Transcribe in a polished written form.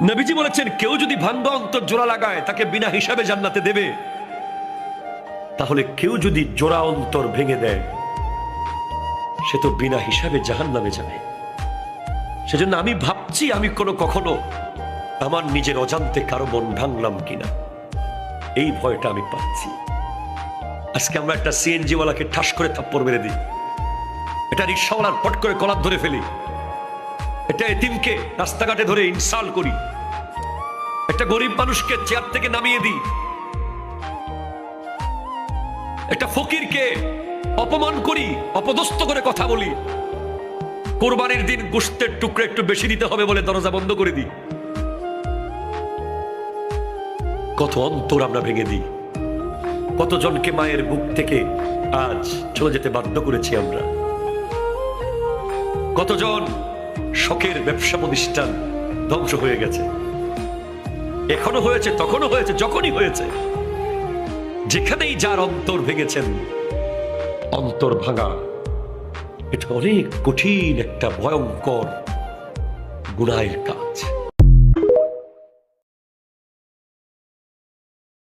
নবীজি বলেছেন, কেউ যদি ভাঙ্গা অন্তর জোড়া লাগায় তাকে বিনা হিসাবে জান্নাতে দেবে। তাহলে কেউ যদি জোড়া অন্তর ভেঙে দেয় সে তো বিনা হিসাবে জাহান্নামে যাবে। সেজন্য আমি ভাবছি আমি কখনো আমার নিজের অজান্তে কারো মন ভাঙলাম কিনা, এই ভয়টা আমি পাচ্ছি। আজকে আমরা একটা সিএনজি ওয়ালাকে ঠাস করে থাপ্পড় মেরে দিই, এটা রিক্সাওয়ালার পট করে কলার ধরে ফেলি, এটা এতিমকে রাস্তাঘাটে ধরে ইনসাল্ট করি, একটা গরিব মানুষকে চেয়ার থেকে নামিয়ে দিই, একটা ফকিরকে অপমান করি, অপদস্থ করে কথা বলি, কোরবানির দিন গোশতের টুকরো একটু বেশি দিতে হবে বলে দরজা বন্ধ করে দিই। কত অন্তর আমরা ভেঙে দিই, কতজনকে মায়ের বুক থেকে আজ চলে যেতে বাধ্য করেছি আমরা, কতজন শখের ব্যবসা প্রতিষ্ঠান ধ্বংস হয়ে গেছে, এখনো হয়েছে, তখনও হয়েছে, যখনই হয়েছে। যেখানেই যার অন্তর ভেঙেছেন, অন্তর ভাঙা এটা অনেক কঠিন একটা ভয়ঙ্কর গুনাহের কাজ।